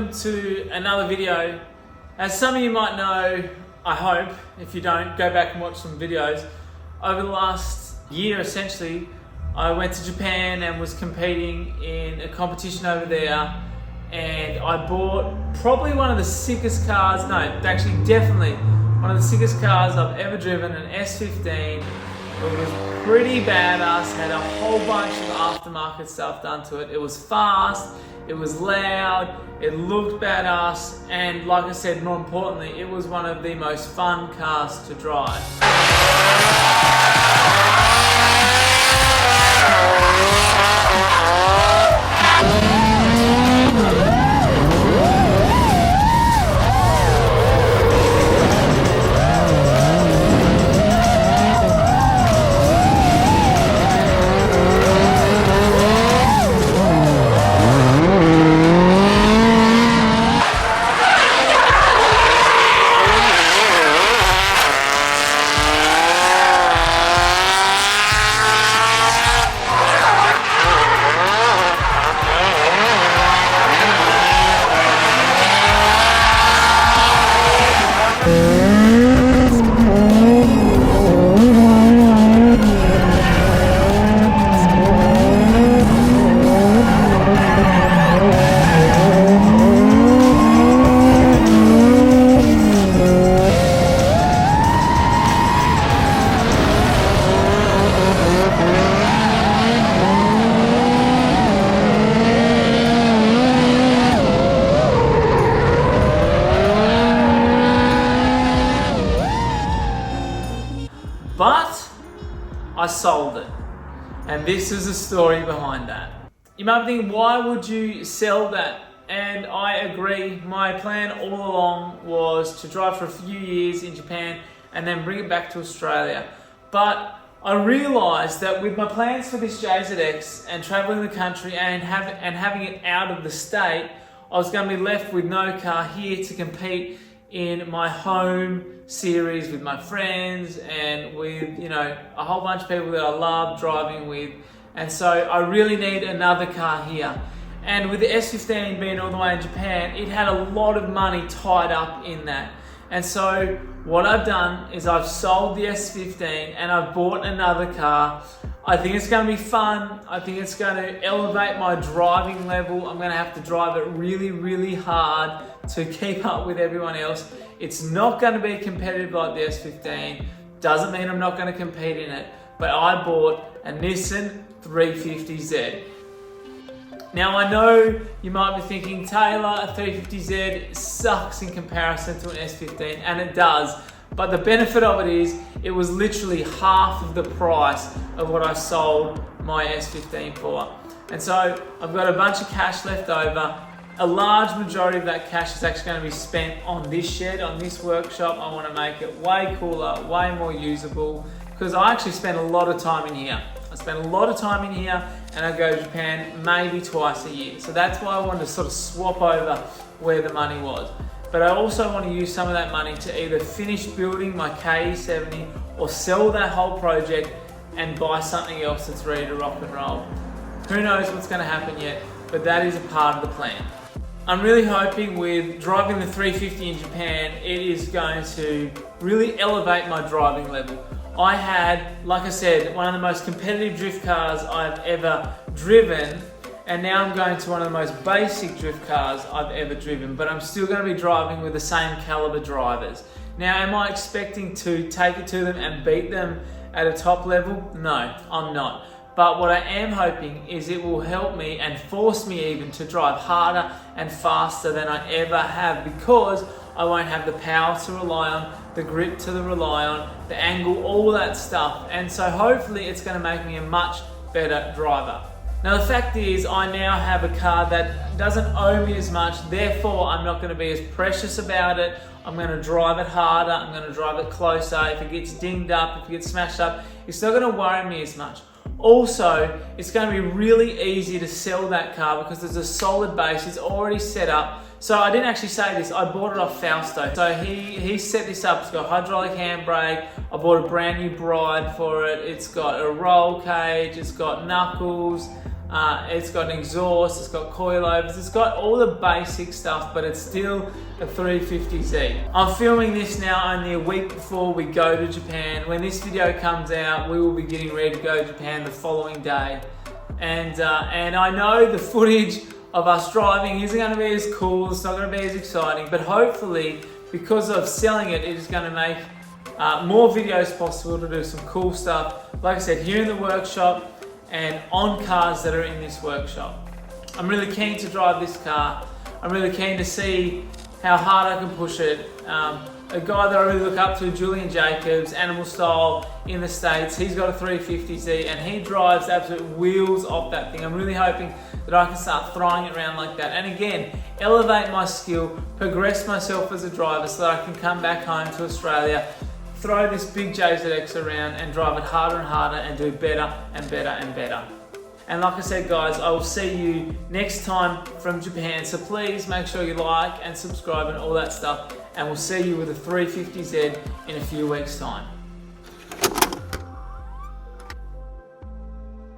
welcome to another video. As some of you might know, I hope, if you don't, go back and watch some videos. Over the last year, essentially, I went to Japan and was competing in a competition over there, and I bought probably one of the sickest cars, definitely one of the sickest cars I've ever driven, an S15. It was pretty badass, had a whole bunch of aftermarket stuff done to it. It was fast, it was loud, it looked badass, and like I said, more importantly, it was one of the most fun cars to drive. But I sold it, and this is the story behind that. You might be thinking, why would you sell that? And I agree. My plan all along was to drive for a few years in Japan and then bring it back to Australia. But I realized that with my plans for this JZX and traveling the country and having it out of the state, I was going to be left with no car here to compete in my home series with my friends and with, a whole bunch of people that I love driving with. And so I really need another car here. And with the S15 being all the way in Japan, it had a lot of money tied up in that. And so what I've done is I've sold the S15 and I've bought another car. I think it's going to be fun. I think it's going to elevate my driving level. I'm going to have to drive it really, really hard to keep up with everyone else. It's not going to be competitive like the S15. Doesn't mean I'm not going to compete in it. But I bought a Nissan 350Z. Now I know you might be thinking, Taylor, a 350Z sucks in comparison to an S15, and it does. But the benefit of it is, it was literally half of the price of what I sold my S15 for. And so I've got a bunch of cash left over. A large majority of that cash is actually going to be spent on this shed, on this workshop. I want to make it way cooler, way more usable, because I actually spend a lot of time in here. I spend a lot of time in here, and I go to Japan maybe twice a year. So that's why I wanted to sort of swap over where the money was. But I also want to use some of that money to either finish building my KE70 or sell that whole project and buy something else that's ready to rock and roll. Who knows what's going to happen yet, but that is a part of the plan. I'm really hoping with driving the 350 in Japan, it is going to really elevate my driving level. I had, like I said, one of the most competitive drift cars I've ever driven, and now I'm going to one of the most basic drift cars I've ever driven, but I'm still going to be driving with the same caliber drivers. Now, am I expecting to take it to them and beat them at a top level? No, I'm not. But what I am hoping is it will help me and force me even to drive harder and faster than I ever have, because I won't have the power to rely on, the grip to rely on, the angle, all that stuff. And so hopefully it's going to make me a much better driver. Now the fact is, I now have a car that doesn't owe me as much, therefore I'm not going to be as precious about it. I'm going to drive it harder, I'm going to drive it closer. If it gets dinged up, if it gets smashed up, it's not going to worry me as much. Also, it's going to be really easy to sell that car because there's a solid base, it's already set up. So I didn't actually say this, I bought it off Fausto. So he set this up, it's got hydraulic handbrake, I bought a brand new bride for it, it's got a roll cage, it's got knuckles, It's got an exhaust, it's got coilovers, it's got all the basic stuff, but it's still a 350Z. I'm filming this now only a week before we go to Japan. When this video comes out, we will be getting ready to go to Japan the following day. And I know the footage of us driving isn't going to be as cool, it's not going to be as exciting, but hopefully, because of selling it, it is going to make more videos possible to do some cool stuff. Like I said, here in the workshop, and on cars that are in this workshop. I'm really keen to drive this car. I'm really keen to see how hard I can push it. A guy that I really look up to, Julian Jacobs, Animal Style in the States, he's got a 350Z and he drives absolute wheels off that thing. I'm really hoping that I can start throwing it around like that. And again, elevate my skill, progress myself as a driver so that I can come back home to Australia, throw this big JZX around and drive it harder and harder and do better and better and better. And like I said, guys, I will see you next time from Japan. So please make sure you like and subscribe and all that stuff. And we'll see you with a 350Z in a few weeks' time.